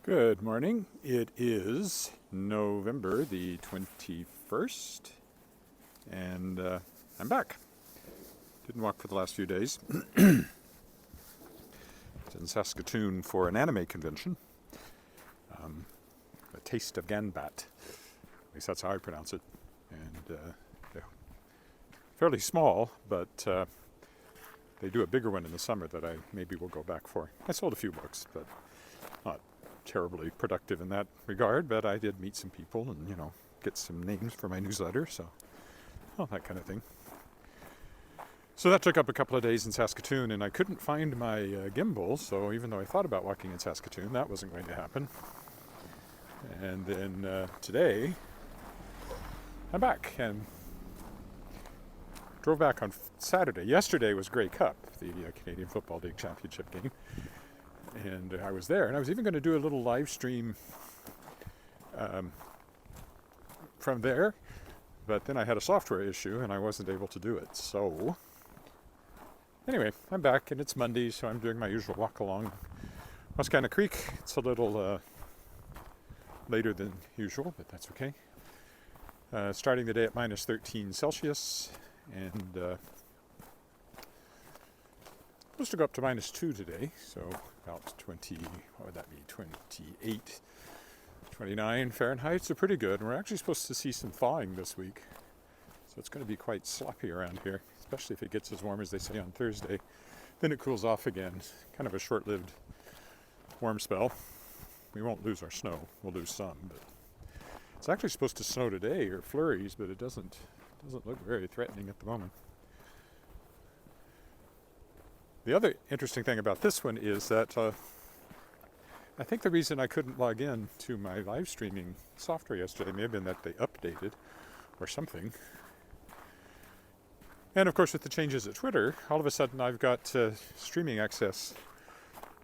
Good morning. It is November the 21st, and I'm back. Didn't walk for the last few days. I was in Saskatchewan for an anime convention, a Taste of Ganbat. At least that's how I pronounce it. And they're fairly small, but they do a bigger one in the summer that I maybe will go back for. I sold a few books, but not terribly productive in that regard, but I did meet some people and, get some names for my newsletter, so that kind of thing. So that took up a couple of days in Saskatoon, and I couldn't find my gimbal, so even though I thought about walking in Saskatoon, that wasn't going to happen. And then today, I'm back, and drove back on Saturday. Yesterday was Grey Cup, the Canadian Football League Championship game. And I was there, and I was even going to do a little live stream from there, but then I had a software issue and I wasn't able to do it. So anyway, I'm back, and it's Monday, so I'm doing my usual walk along Wascana Creek. It's a little later than usual, but that's okay. Starting the day at minus 13 Celsius, and supposed to go up to minus 2 today, so about 20, what would that be, 28, 29 Fahrenheit, so pretty good. And we're actually supposed to see some thawing this week, so it's going to be quite sloppy around here, especially if it gets as warm as they say on Thursday. Then it cools off again, kind of a short-lived warm spell. We won't lose our snow, we'll lose some, but it's actually supposed to snow today, or flurries, but it doesn't look very threatening at the moment. The other interesting thing about this one is that I think the reason I couldn't log in to my live streaming software yesterday may have been that they updated or something. And of course, with the changes at Twitter, all of a sudden I've got streaming access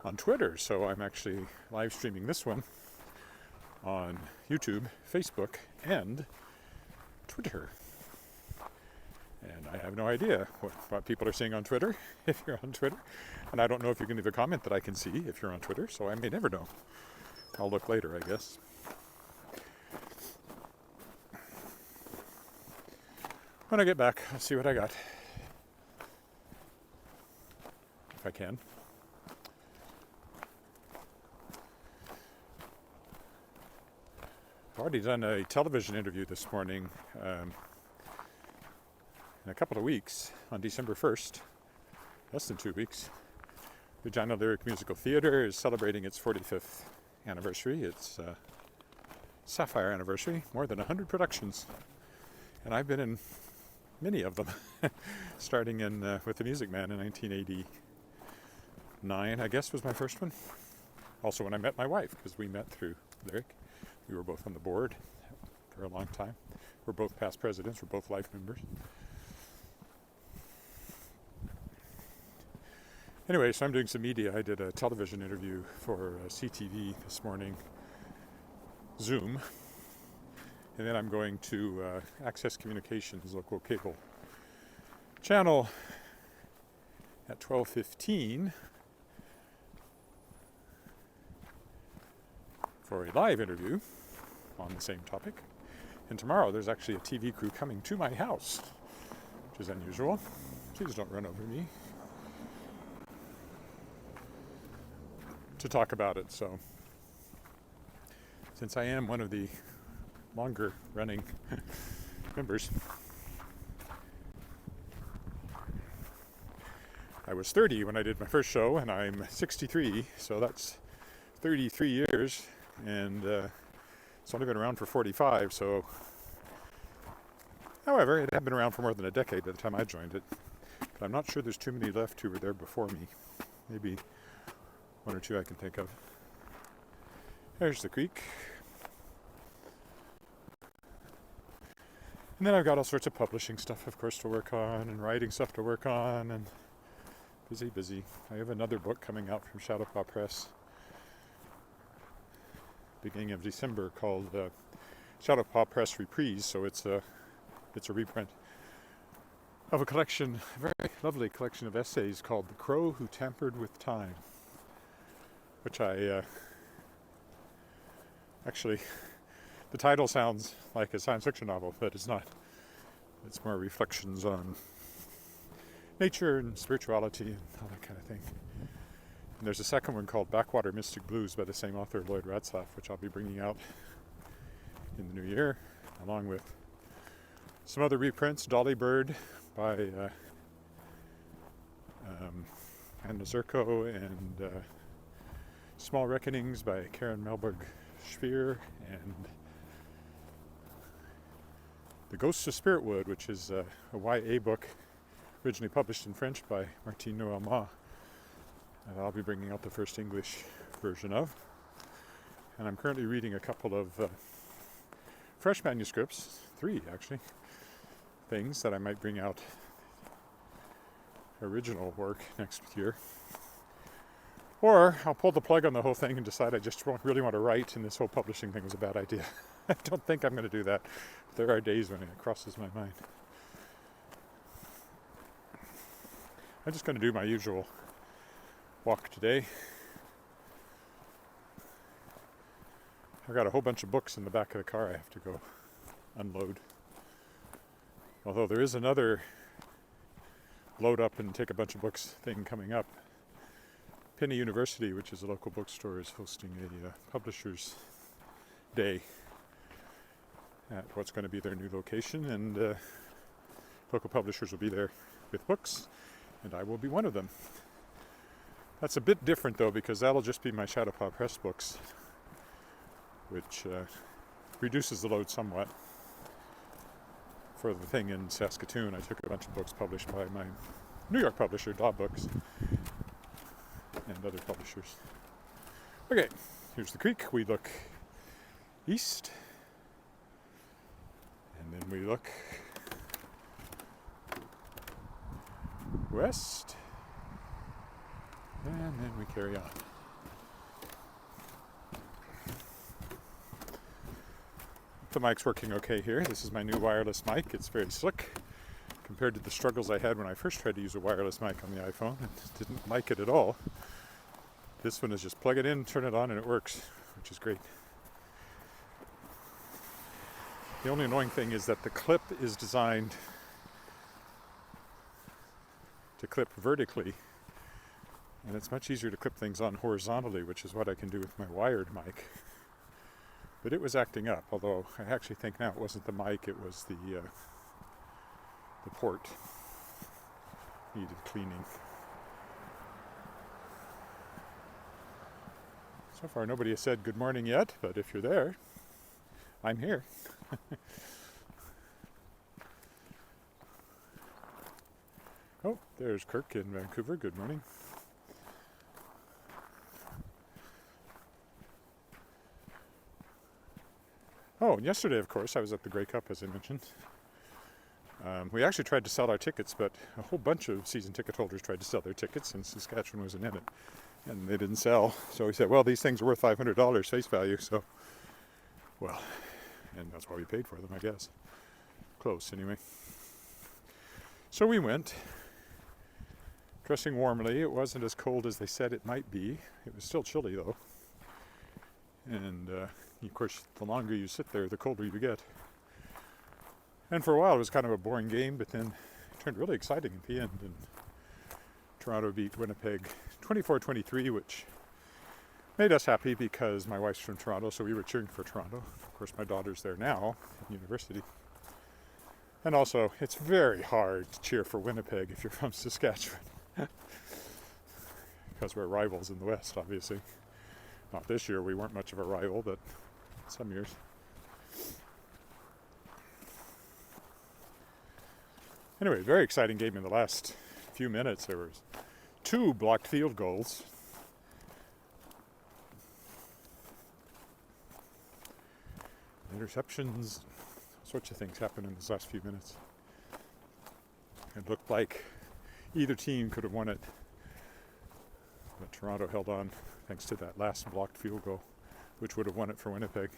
on Twitter. So I'm actually live streaming this one on YouTube, Facebook, and Twitter. And I have no idea what people are seeing on Twitter, if you're on Twitter. And I don't know if you can leave a comment that I can see if you're on Twitter, so I may never know. I'll look later, I guess. When I get back, I'll see what I got. If I can. I've already done a television interview this morning. In a couple of weeks, on December 1st, less than 2 weeks, Regina Lyric Musical Theatre is celebrating its 45th anniversary, its sapphire anniversary, more than 100 productions. And I've been in many of them, starting in with The Music Man in 1989, I guess was my first one. Also when I met my wife, because we met through Lyric. We were both on the board for a long time. We're both past presidents, we're both life members. Anyway, so I'm doing some media. I did a television interview for CTV this morning, Zoom, and then I'm going to Access Communications local cable channel at 12:15 for a live interview on the same topic. And tomorrow there's actually a TV crew coming to my house, which is unusual. Please don't run over me. To talk about it. So since I am one of the longer running members, I was 30 when I did my first show, and I'm 63, so that's 33 years, and it's only been around for 45, so however, it had been around for more than a decade by the time I joined it, but I'm not sure there's too many left who were there before me. Maybe one or two I can think of. There's the creek. And then I've got all sorts of publishing stuff, of course, to work on, and writing stuff to work on, and busy. I have another book coming out from Shadowpaw Press beginning of December called Shadowpaw Press Reprise, so it's a reprint of a collection, a very lovely collection of essays called The Crow Who Tampered with Time, which I Actually, the title sounds like a science fiction novel, but it's not. It's more reflections on nature and spirituality and all that kind of thing. And there's a second one called Backwater Mystic Blues by the same author, Lloyd Ratzlaff, which I'll be bringing out in the new year, along with some other reprints. Dolly Bird by Anna Zerko, and Small Reckonings by Karen Melberg Speer, and The Ghosts of Spiritwood, which is a YA book originally published in French by Martine Noël-Ma, that I'll be bringing out the first English version of. And I'm currently reading a couple of fresh manuscripts, 3 actually, things that I might bring out original work next year. Or I'll pull the plug on the whole thing and decide I just really want to write, and this whole publishing thing was a bad idea. I don't think I'm going to do that. There are days when it crosses my mind. I'm just going to do my usual walk today. I've got a whole bunch of books in the back of the car I have to go unload. Although there is another load up and take a bunch of books thing coming up. Penny University, which is a local bookstore, is hosting a publisher's day at what's going to be their new location, and local publishers will be there with books, and I will be one of them. That's a bit different though, because that'll just be my Shadowpaw Press books, which reduces the load somewhat. For the thing in Saskatchewan, I took a bunch of books published by my New York publisher, Daw Books, and other publishers. Okay, here's the creek. We look east, and then we look west, and then we carry on. The mic's working okay here. This is my new wireless mic. It's very slick compared to the struggles I had when I first tried to use a wireless mic on the iPhone. I didn't like it at all. This one is just plug it in, turn it on, and it works, which is great. The only annoying thing is that the clip is designed to clip vertically, and it's much easier to clip things on horizontally, which is what I can do with my wired mic. But it was acting up, although I actually think now it wasn't the mic, it was the port needed cleaning. So far nobody has said good morning yet, but if you're there, I'm here. Oh, there's Kirk in Vancouver. Good morning. Oh, and yesterday, of course, I was at the Grey Cup, as I mentioned. We actually tried to sell our tickets, but a whole bunch of season ticket holders tried to sell their tickets, and Saskatchewan wasn't in it, and they didn't sell. So we said, well, these things are worth $500 face value, so, well, and that's why we paid for them, I guess. Close, anyway. So we went, dressing warmly. It wasn't as cold as they said it might be. It was still chilly, though. And, of course, the longer you sit there, the colder you get. And for a while, it was kind of a boring game, but then it turned really exciting at the end. And Toronto beat Winnipeg 24-23, which made us happy because my wife's from Toronto, so we were cheering for Toronto. Of course, my daughter's there now at university. And also, it's very hard to cheer for Winnipeg if you're from Saskatchewan. Because we're rivals in the West, obviously. Not this year, we weren't much of a rival, but some years. Anyway, very exciting game in the last few minutes. There was 2 blocked field goals. Interceptions, all sorts of things happened in those last few minutes. It looked like either team could have won it, but Toronto held on thanks to that last blocked field goal, which would have won it for Winnipeg.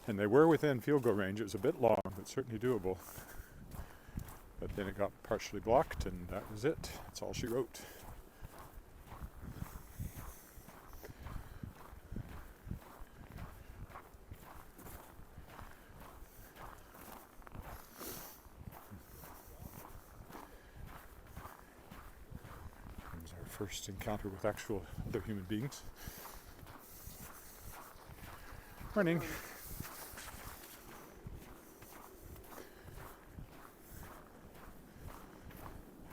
And they were within field goal range. It was a bit long, but certainly doable. But then it got partially blocked, and that was it. That's all she wrote. first encounter with actual other human beings. Morning.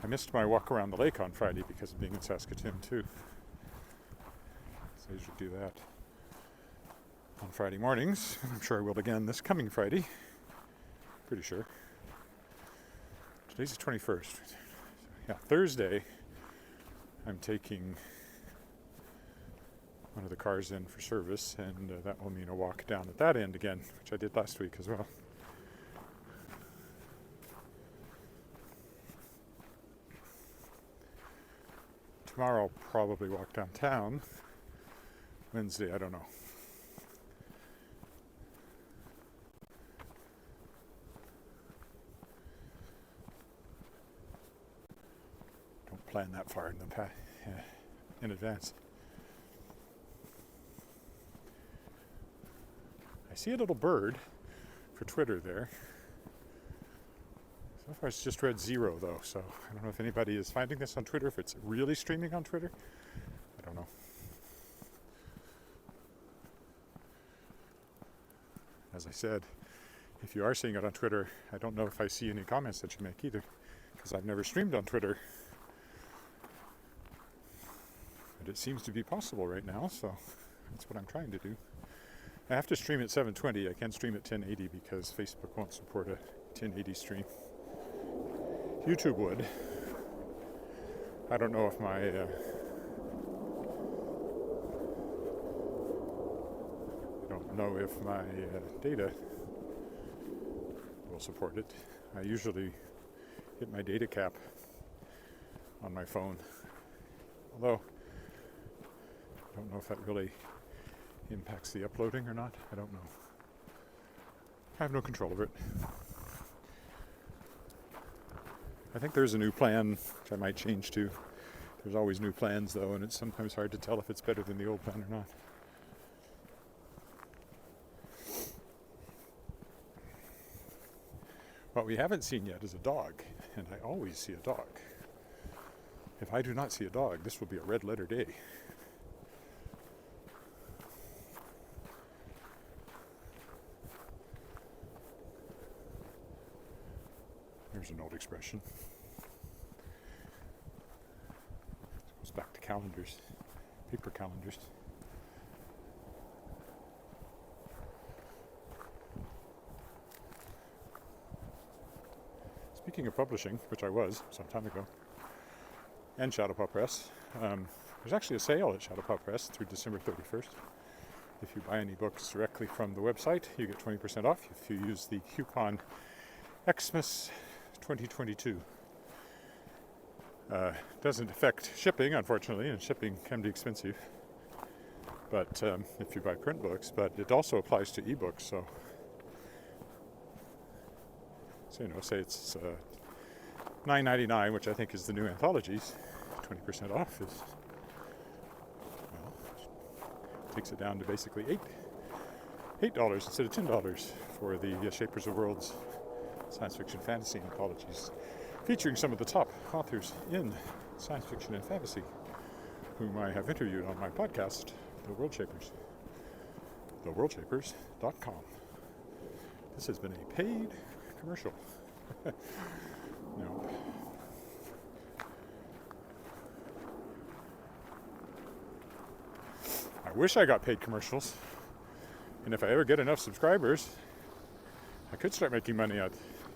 I missed my walk around the lake on Friday because of being in Saskatchewan too. So I usually do that on Friday mornings. I'm sure I will again this coming Friday. Pretty sure. Today's the 21st. Yeah, Thursday I'm taking one of the cars in for service, and that will mean a walk down at that end again, which I did last week as well. Tomorrow I'll probably walk downtown. Wednesday, I don't know. Don't plan that far in advance. I see a little bird for Twitter there. So far it's just read 0 though, so I don't know if anybody is finding this on Twitter, if it's really streaming on Twitter. I don't know. As I said, if you are seeing it on Twitter, I don't know if I see any comments that you make either, because I've never streamed on Twitter. But it seems to be possible right now, so that's what I'm trying to do. I have to stream at 720. I can't stream at 1080 because Facebook won't support a 1080 stream. YouTube would. I don't know if my I don't know if my data will support it. I usually hit my data cap on my phone, although I don't know if that really impacts the uploading or not. I don't know. I have no control over it. I think there's a new plan, which I might change to. There's always new plans though, and it's sometimes hard to tell if it's better than the old plan or not. What we haven't seen yet is a dog, and I always see a dog. If I do not see a dog, this will be a red letter day. There's an old expression. It goes back to calendars, paper calendars. Speaking of publishing, which I was some time ago, and Shadowpaw Press, there's actually a sale at Shadowpaw Press through December 31st. If you buy any books directly from the website, you get 20% off if you use the coupon Xmas 2022. Doesn't affect shipping, unfortunately, and shipping can be expensive. But if you buy print books, but it also applies to ebooks. So say it's $9.99, which I think is the new anthologies. 20% off is takes it down to basically $8 instead of $10 for the Shapers of Worlds science fiction fantasy anthologies, featuring some of the top authors in science fiction and fantasy, whom I have interviewed on my podcast, The World Shapers, theworldshapers.com. This has been a paid commercial. No. I wish I got paid commercials, and if I ever get enough subscribers, I could start making money at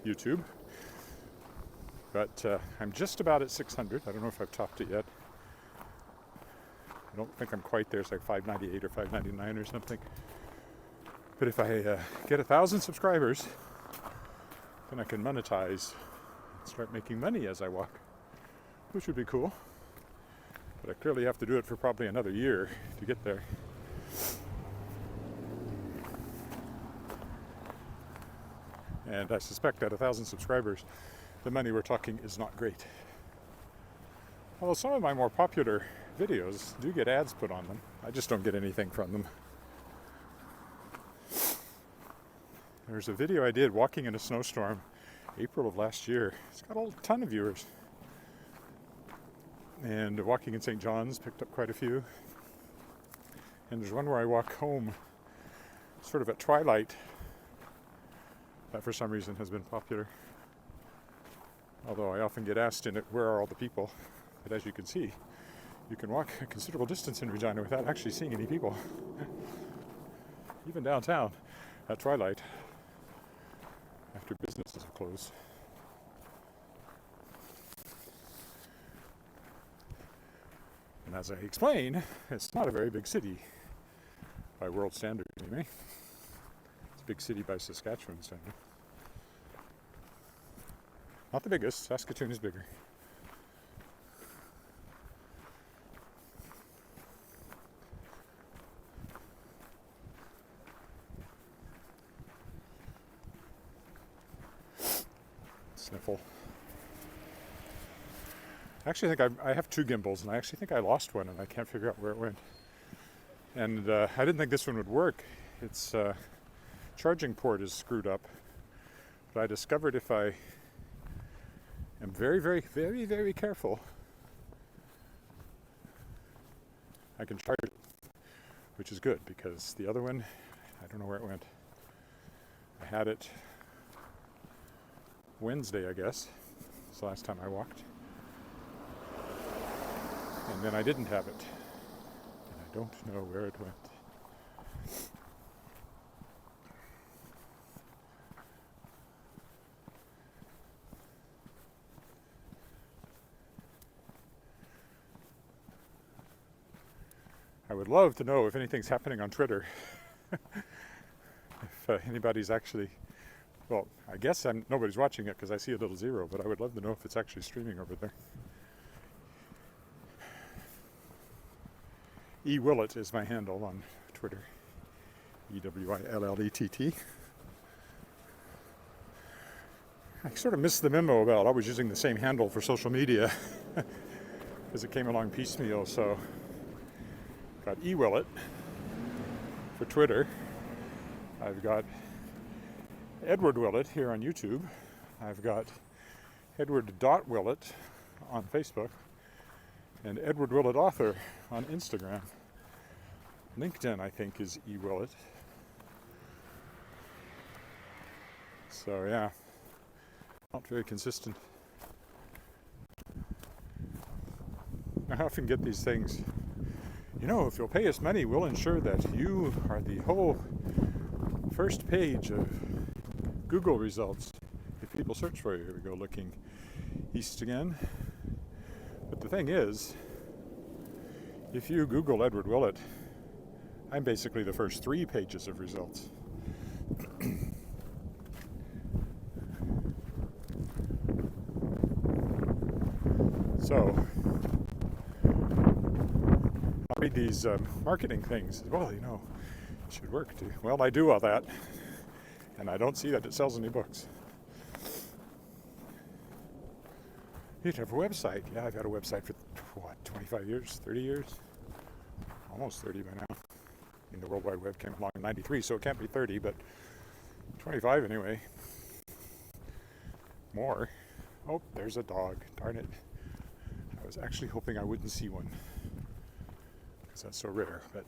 YouTube, but I'm just about at 600. I don't know if I've topped it yet. I don't think I'm quite there. It's like 598 or 599 or something. But if I get 1,000 subscribers, then I can monetize and start making money as I walk, which would be cool. But I clearly have to do it for probably another year to get there. And I suspect at 1,000 subscribers, the money we're talking is not great. Although some of my more popular videos do get ads put on them. I just don't get anything from them. There's a video I did walking in a snowstorm, April of last year. It's got a ton of viewers. And walking in St. John's, picked up quite a few. And there's one where I walk home sort of at twilight. That for some reason has been popular. Although I often get asked in it, where are all the people? But as you can see, you can walk a considerable distance in Regina without actually seeing any people. Even downtown at twilight, after businesses have closed. And as I explained, it's not a very big city by world standards anyway. It's a big city by Saskatchewan standards. Not the biggest. Saskatoon is bigger. Sniffle. I actually think I have two gimbals, and I actually think I lost one, and I can't figure out where it went. And I didn't think this one would work. Its charging port is screwed up. But I discovered if I am very, very, very, very careful, I can charge it, which is good, because the other one, I don't know where it went. I had it Wednesday, I guess. It's the last time I walked. And then I didn't have it. And I don't know where it went. I would love to know if anything's happening on Twitter. If anybody's actually, well, I guess nobody's watching it because I see a little zero, but I would love to know if it's actually streaming over there. Willett is my handle on Twitter. EWILLETT. I sort of missed the memo about always using the same handle for social media because it came along piecemeal. So got Willett for Twitter. I've got Edward Willett here on YouTube. I've got Edward.Willett on Facebook. And Edward Willett Author on Instagram. LinkedIn, I think, is Willett. So, yeah, not very consistent. I often get these things, you know, if you'll pay us money, we'll ensure that you are the whole first page of Google results if people search for you. Here we go, looking east again. But the thing is, if you Google Edward Willett, I'm basically the first 3 pages of results. So, I'll read these marketing things. Well, you know, it should work too. Well, I do all that, and I don't see that it sells any books. You have a website. Yeah, I've had a website for, 25 years, 30 years? Almost 30 by now. I mean, the World Wide Web came along in 93, so it can't be 30, but 25 anyway. More. Oh, there's a dog. Darn it. I was actually hoping I wouldn't see one, because that's so rare, but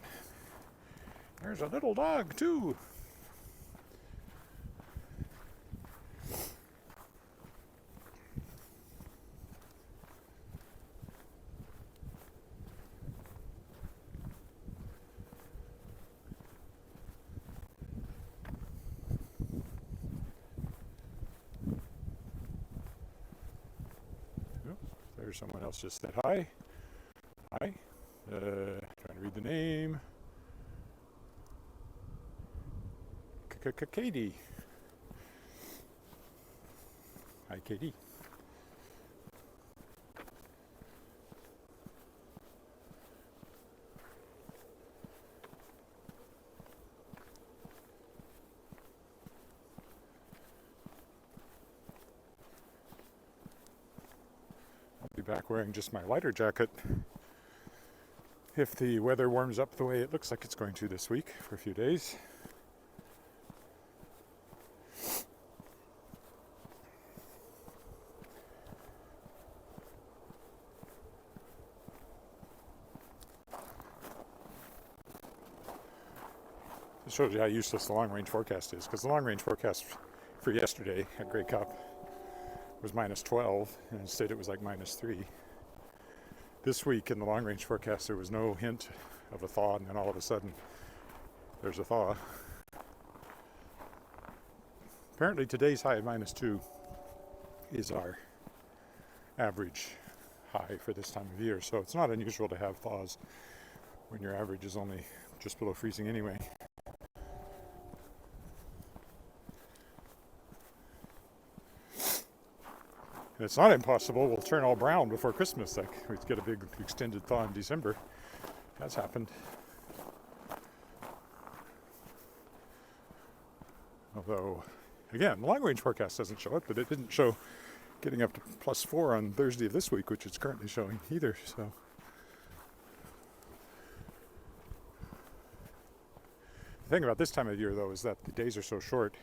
there's a little dog, too. Someone else just said hi. Hi. Trying to read the name. Katie. Hi, Katie. Back wearing just my lighter jacket if the weather warms up the way it looks like it's going to this week for a few days. This shows you how useless the long-range forecast is, because the long-range forecast for yesterday at Grey Cup was minus 12, and instead it was like minus 3. This week in the long-range forecast there was no hint of a thaw, and then all of a sudden there's a thaw. Apparently today's high of minus 2 is our average high for this time of year, so it's not unusual to have thaws when your average is only just below freezing anyway. And it's not impossible we'll turn all brown before Christmas, like we get a big extended thaw in December. That's happened. Although, again, the long-range forecast doesn't show it, but it didn't show getting up to plus 4 on Thursday of this week, which it's currently showing either, so. The thing about this time of year, though, is that the days are so short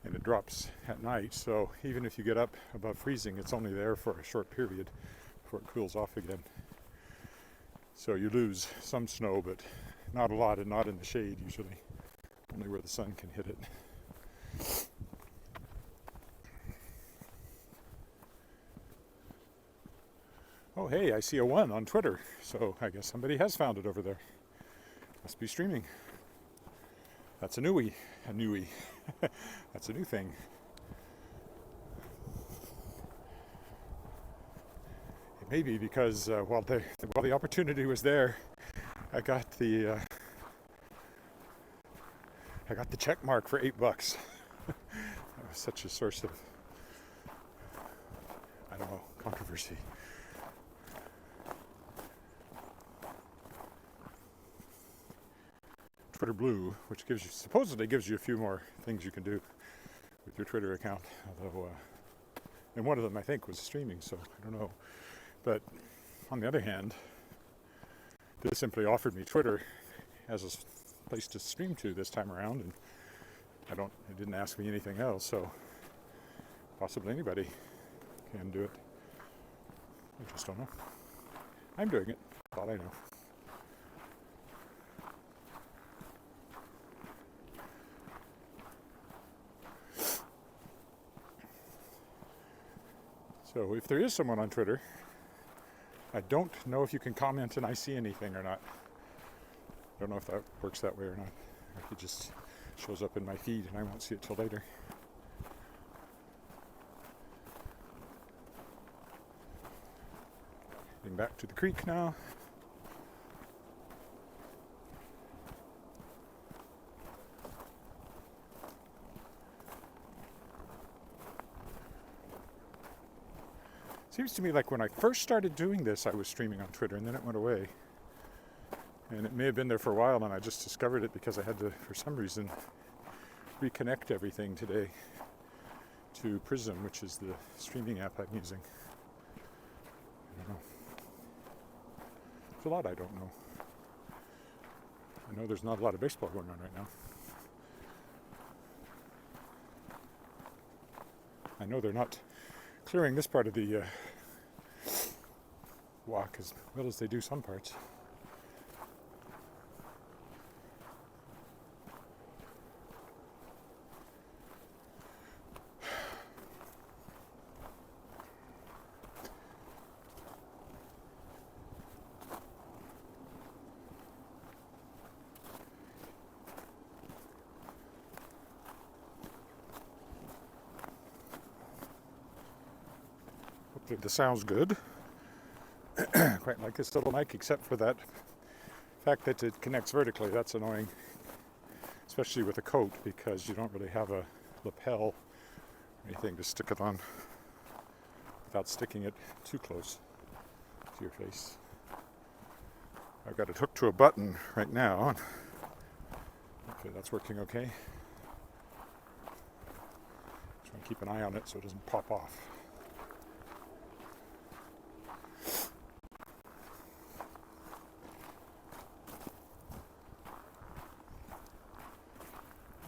and it drops at night, so even if you get up above freezing, it's only there for a short period before it cools off again. So you lose some snow, but not a lot, and not in the shade usually, only where the sun can hit it. Oh hey, I see a 1 on Twitter, so I guess somebody has found it over there. Must be streaming. That's a newie. That's a new thing. It may be because while the opportunity was there, I got the check mark for $8. That was such a source of, I don't know, controversy. Twitter Blue, which supposedly gives you a few more things you can do with your Twitter account, although and one of them I think was streaming, so I don't know. But on the other hand, this simply offered me Twitter as a place to stream to this time around, and it didn't ask me anything else, so possibly anybody can do it. I just don't know. I'm doing it, thought I know. So if there is someone on Twitter, I don't know if you can comment and I see anything or not. I don't know if that works that way or not. Or if it just shows up in my feed and I won't see it till later. Heading back to the creek now. Seems to me like when I first started doing this, I was streaming on Twitter, and then it went away. And it may have been there for a while, and I just discovered it because I had to, for some reason, reconnect everything today to Prism, which is the streaming app I'm using. I don't know. There's a lot I don't know. I know there's not a lot of baseball going on right now. I know they're not clearing this part of the walk as well as they do some parts. Hopefully the sound's good. Quite like this little mic, except for that fact that it connects vertically. That's annoying, especially with a coat, because you don't really have a lapel or anything to stick it on without sticking it too close to your face. I've got it hooked to a button right now. Hopefully that's working okay. Try and keep an eye on it so it doesn't pop off.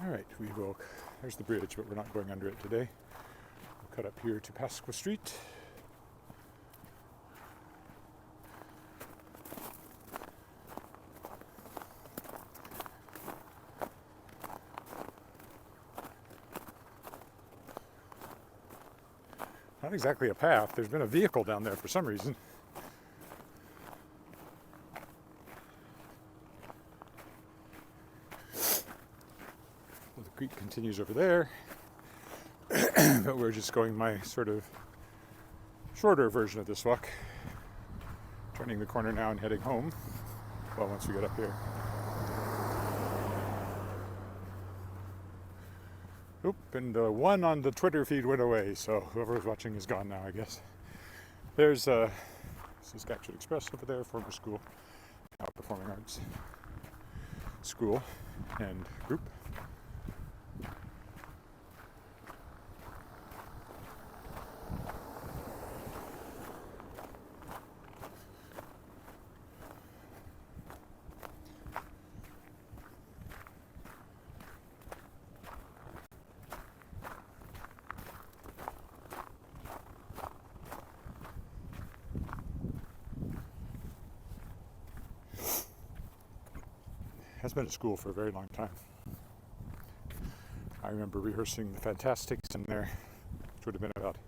Alright, there's the bridge, but we're not going under it today. We'll cut up here to Pasqua Street. not exactly a path. There's been a vehicle down there for some reason. Well, the creek continues over there, but we're just going my sort of shorter version of this walk. Turning the corner now and heading home. Well, once we get up here. Oop, and one on the Twitter feed went away, so whoever was watching is gone now, I guess. There's Saskatchewan Express over there, former school, now performing arts school and group. Has been at school for a very long time. I remember rehearsing the Fantastics in there, which would have been about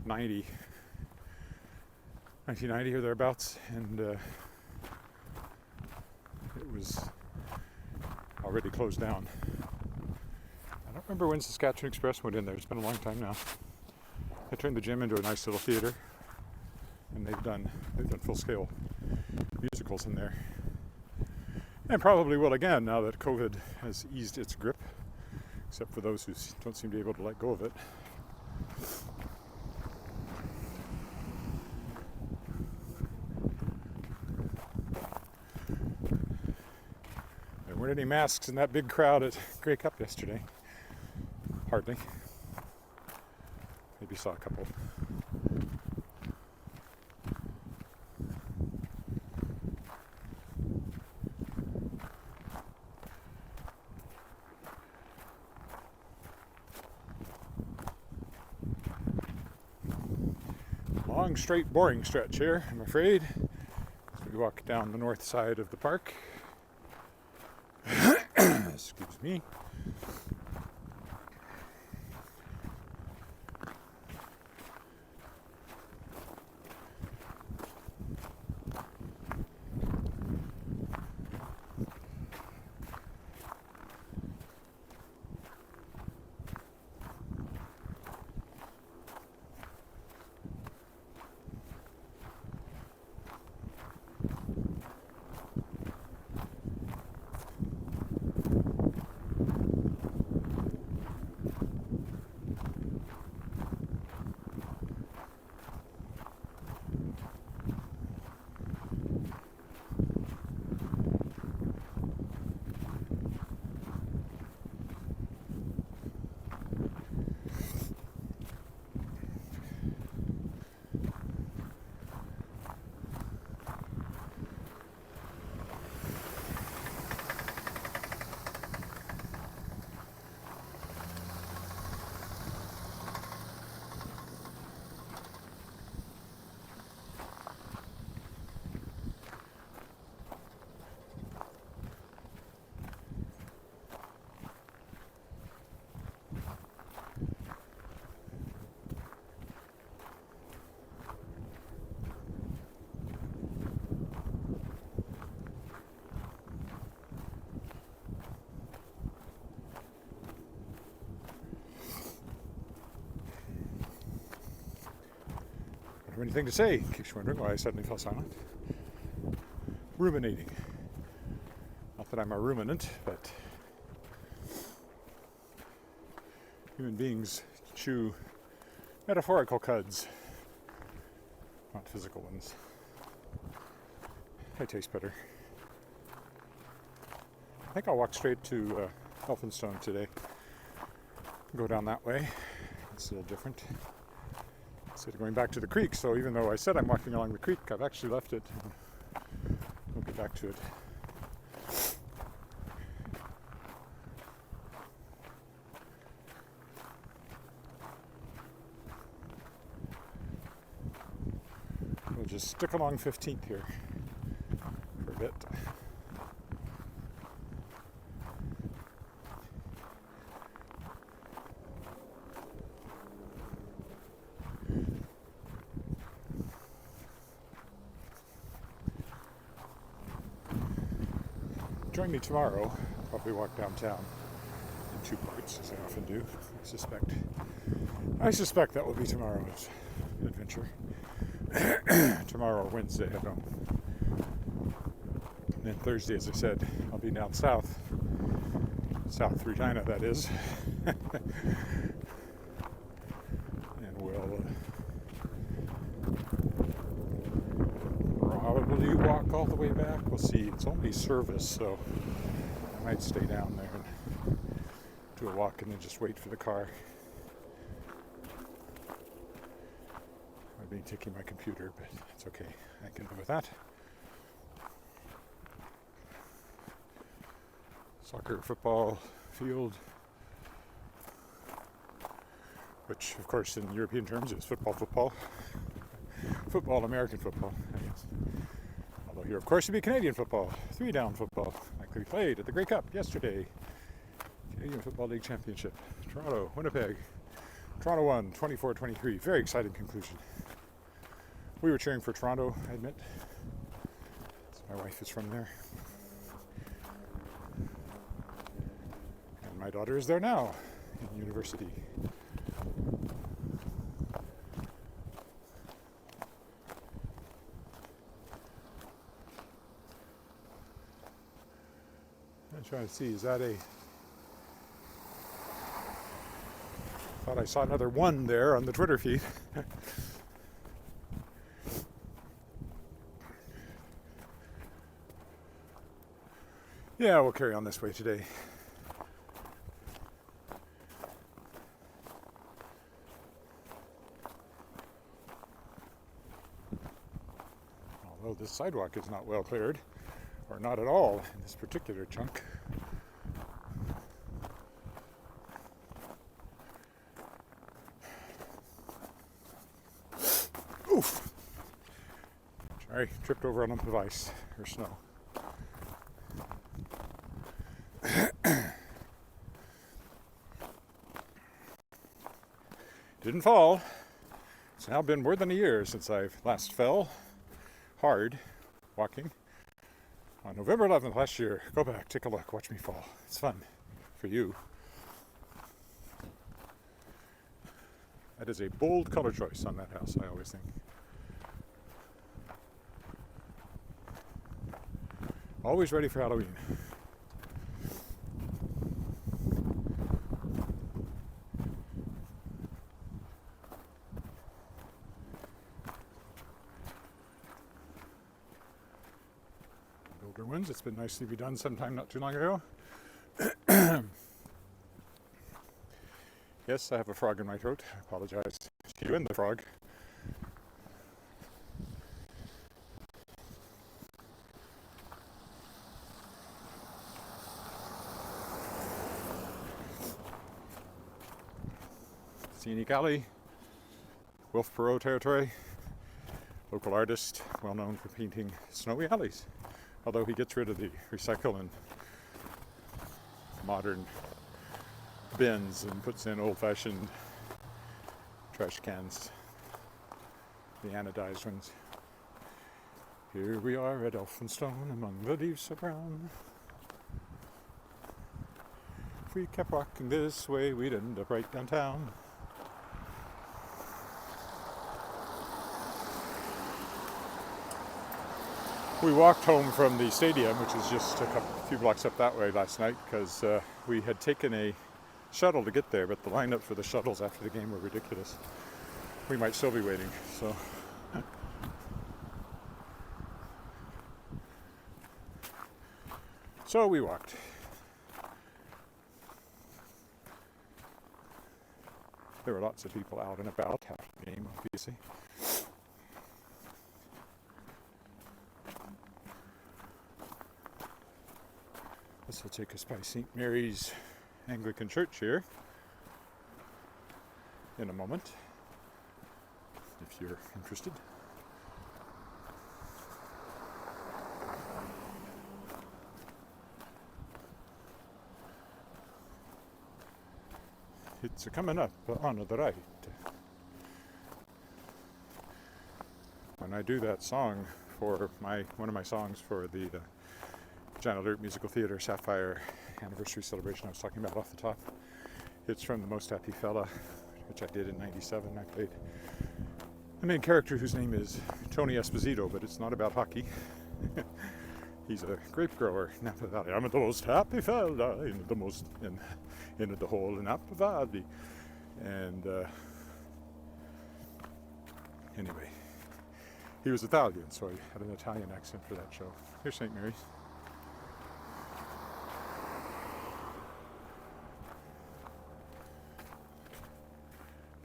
1990 or thereabouts, and it was already closed down. I don't remember when Saskatchewan Express went in there. It's been a long time now. They turned the gym into a nice little theater, and they've done full-scale musicals in there. And probably will again now that COVID has eased its grip, except for those who don't seem to be able to let go of it. There weren't any masks in that big crowd at Grey Cup yesterday. Hardly. Maybe saw a couple. Long, straight, boring stretch here, I'm afraid, as we walk down the north side of the park. Excuse me. Don't have anything to say, in case you're wondering why I suddenly fell silent. Ruminating. Not that I'm a ruminant, but human beings chew metaphorical cuds, not physical ones. They taste better. I think I'll walk straight to Elphinstone today. Go down that way. It's a little different. Instead of going back to the creek, so even though I said I'm walking along the creek, I've actually left it. We'll get back to it. We'll just stick along 15th here for a bit. Join me tomorrow. I'll probably walk downtown in two parts, as I often do. I suspect that will be tomorrow's adventure. Tomorrow or Wednesday, I don't. And then Thursday, as I said, I'll be down south. South Regina, that is. And we'll probably walk all the way back. We'll see. It's only service, so I might stay down there and do a walk and then just wait for the car. I've been taking my computer, but it's okay. I can live with that. Soccer, football field, which of course in European terms is football, American football, I guess. Although here of course it'd be Canadian football, 3-down football, like we played at the Grey Cup yesterday. Canadian Football League Championship. Toronto, Winnipeg. Toronto won 24-23. Very exciting conclusion. We were cheering for Toronto, I admit. My wife is from there. And my daughter is there now, in university. I'm trying to see, is that a... Thought I saw another one there on the Twitter feed. Yeah, we'll carry on this way today. Although this sidewalk is not well cleared, or not at all in this particular chunk. Oof! Sorry, tripped over a lump of ice or snow. Didn't fall. It's now been more than a year since I last fell hard walking. On November 11th last year. Go back, take a look, watch me fall. It's fun for you. That is a bold color choice on that house, I always think. Always ready for Halloween. Older ones, it's been nicely redone sometime not too long ago. Yes, I have a frog in my throat. I apologize to you and the frog. Scenic Alley, Wolf Perot territory. Local artist, well known for painting snowy alleys. Although he gets rid of the recycle and modern bins and puts in old-fashioned trash cans, the anodized ones. Here we are at Elphinstone among the leaves so brown. If we kept walking this way, we'd end up right downtown. We walked home from the stadium, which is just a few blocks up that way last night, because we had taken a shuttle to get there, but the lineup for the shuttles after the game were ridiculous. We might still be waiting, so. So we walked. There were lots of people out and about after the game, obviously. This will take us by St. Mary's Anglican Church here in a moment, if you're interested. It's coming up on the right. When I do that song for one of my songs for the Regina Musical Theatre Sapphire anniversary celebration I was talking about off the top. It's from The Most Happy Fella, which I did in '97. I played the main character whose name is Tony Esposito, but it's not about hockey. He's a grape grower in Napa Valley. I'm the most happy fella in the whole Napa Valley. And anyway, he was Italian, so I had an Italian accent for that show. Here's St. Mary's.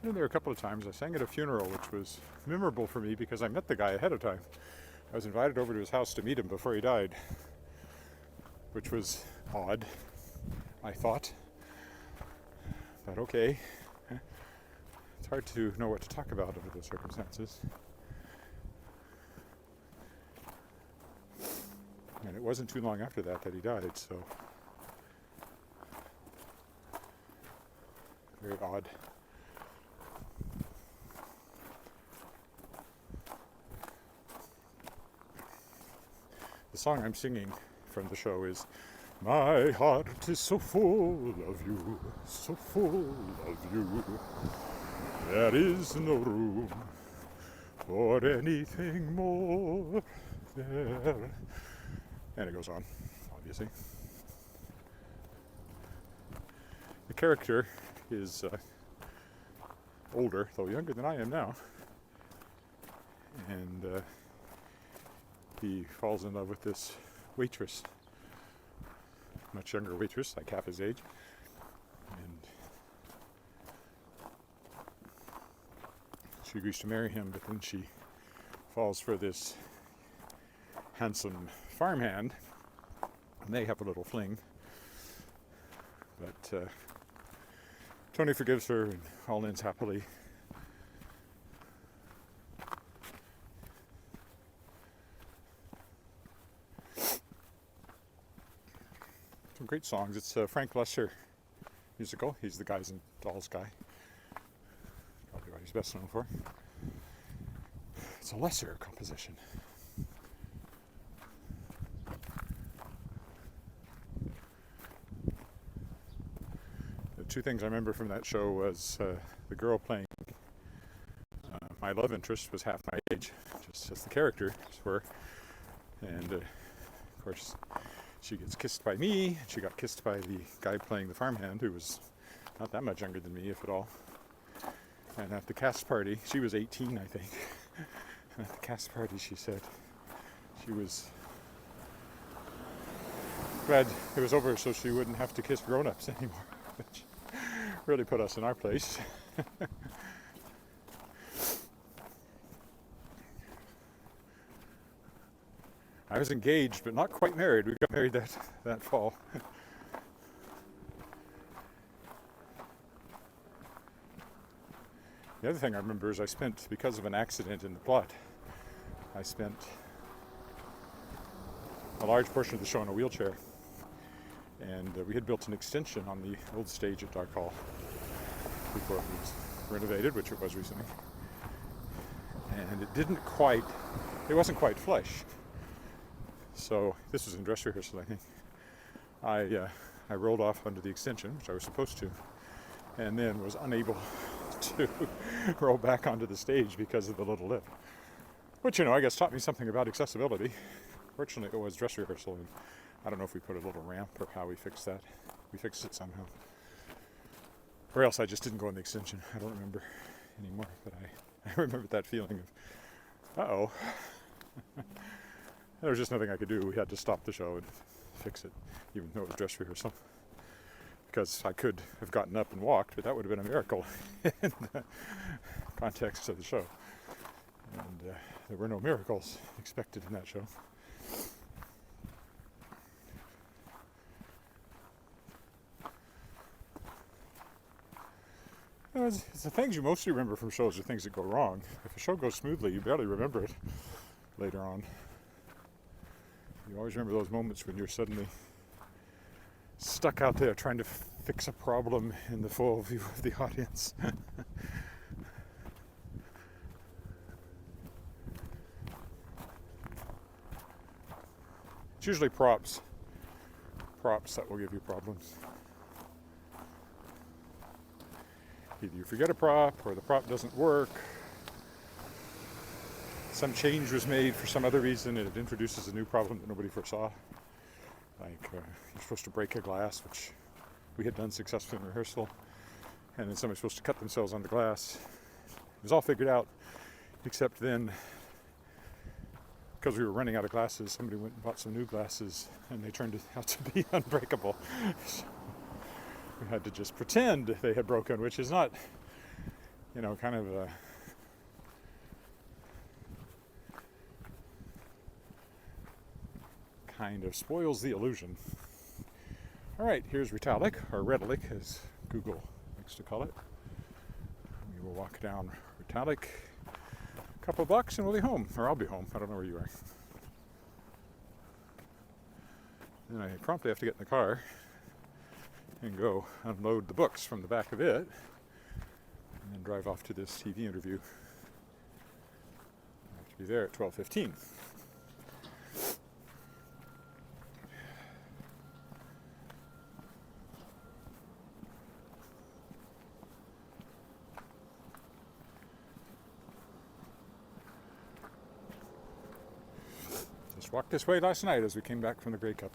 Been there a couple of times. I sang at a funeral, which was memorable for me because I met the guy ahead of time. I was invited over to his house to meet him before he died, which was odd, I thought. But okay. It's hard to know what to talk about under those circumstances. And it wasn't too long after that he died, so very odd. The song I'm singing from the show is "My heart is so full of you, so full of you. There is no room for anything more there." And it goes on, obviously. The character is older, though younger than I am now. And he falls in love with this waitress, much younger waitress, like half his age. And she agrees to marry him, but then she falls for this handsome farmhand, and they have a little fling. But Tony forgives her, and all ends happily. Some great songs. It's a Frank Lesser musical. He's the Guys and Dolls guy. Probably what he's best known for. It's a lesser composition. The two things I remember from that show was the girl playing my love interest was half my age, just as the characters were. And of course, she gets kissed by me. She got kissed by the guy playing the farmhand, who was not that much younger than me, if at all. And at the cast party, she was 18, I think. And at the cast party, she said she was glad it was over so she wouldn't have to kiss grown-ups anymore, which really put us in our place. I was engaged, but not quite married. We got married that fall. The other thing I remember is because of an accident in the plot, I spent a large portion of the show in a wheelchair. And we had built an extension on the old stage at Dark Hall before it was renovated, which it was recently. And it wasn't quite flush. So this was in dress rehearsal, I think. I rolled off under the extension, which I was supposed to, and then was unable to roll back onto the stage because of the little lip. Which, I guess taught me something about accessibility. Fortunately, it was dress rehearsal, and I don't know if we put a little ramp or how we fixed that. We fixed it somehow. Or else I just didn't go on the extension. I don't remember anymore, but I remember that feeling of, uh-oh. There was just nothing I could do. We had to stop the show and fix it, even though it was dress rehearsal. Because I could have gotten up and walked, but that would have been a miracle in the context of the show. And there were no miracles expected in that show. It's the things you mostly remember from shows are things that go wrong. If a show goes smoothly, you barely remember it later on. You always remember those moments when you're suddenly stuck out there trying to fix a problem in the full view of the audience. It's usually props. props that will give you problems. Either you forget a prop or the prop doesn't work. Some change was made for some other reason and it introduces a new problem that nobody foresaw. Like you're supposed to break a glass, which we had done successfully in rehearsal, and then somebody's supposed to cut themselves on the glass. It was all figured out, except then, because we were running out of glasses, somebody went and bought some new glasses, and they turned out to be unbreakable. So we had to just pretend they had broken, which is not, kind of spoils the illusion. All right, here's Retallick, or Redalick, as Google likes to call it. We will walk down Retallick, a couple of blocks, and we'll be home, or I'll be home. I don't know where you are. Then I promptly have to get in the car and go unload the books from the back of it, and then drive off to this TV interview. I have to be there at 12:15. Just walked this way last night as we came back from the Grey Cup.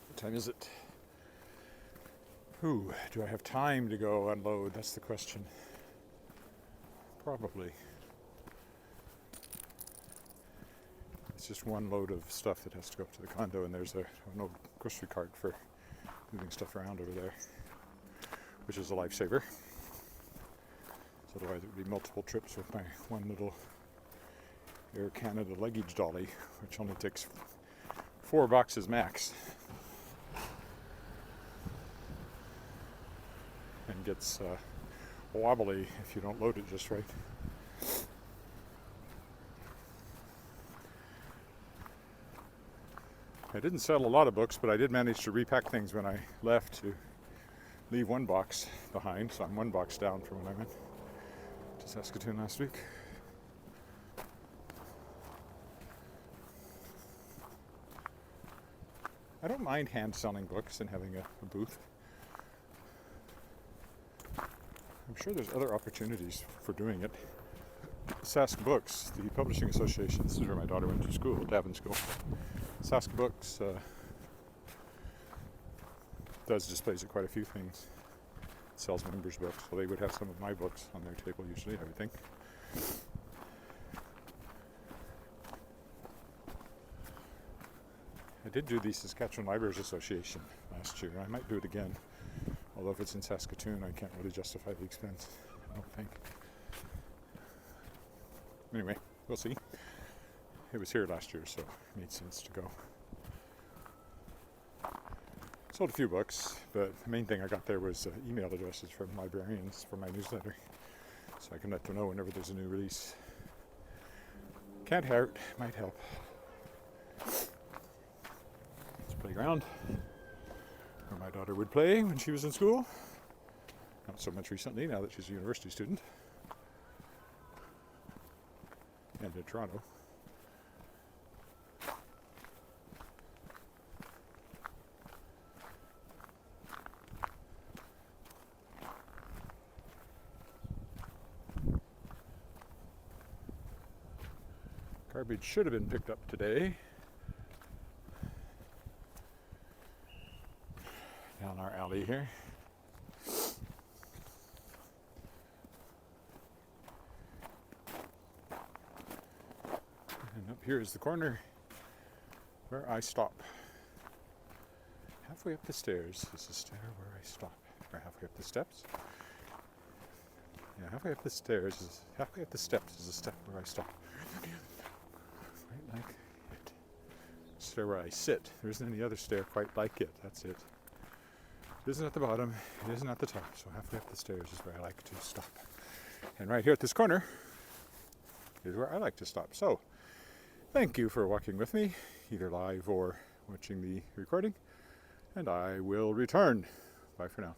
What time is it? Ooh, do I have time to go unload? That's the question. Probably. It's just one load of stuff that has to go up to the condo, and there's an old grocery cart for moving stuff around over there, which is a lifesaver. So otherwise it would be multiple trips with my one little Air Canada luggage dolly, which only takes 4 boxes max. And gets wobbly if you don't load it just right. I didn't sell a lot of books, but I did manage to repack things when I left to leave one box behind, so I'm one box down from when I went to Saskatoon last week. I don't mind hand selling books and having a booth. I'm sure there's other opportunities for doing it. Sask Books, the publishing association, this is where my daughter went to school, Davin School. Sask Books does displays of quite a few things. It sells members' books, so they would have some of my books on their table usually, I would think. I did do the Saskatchewan Libraries Association last year. I might do it again. Although if it's in Saskatoon, I can't really justify the expense, I don't think. Anyway, we'll see. It was here last year, so it made sense to go. Sold a few books, but the main thing I got there was email addresses from librarians for my newsletter, so I can let them know whenever there's a new release. Can't hurt, might help. It's a playground where my daughter would play when she was in school. Not so much recently, now that she's a university student. And in Toronto. Garbage should have been picked up today. Down our alley here. And up here is the corner where I stop. Halfway up the stairs is the stair where I stop. Or halfway up the steps. Yeah, halfway up the steps is the step where I stop. Right like it. Stair where I sit. There isn't any other stair quite like it. That's it. It isn't at the bottom, it isn't at the top, so halfway up the stairs is where I like to stop. And right here at this corner is where I like to stop. So, thank you for walking with me, either live or watching the recording, and I will return. Bye for now.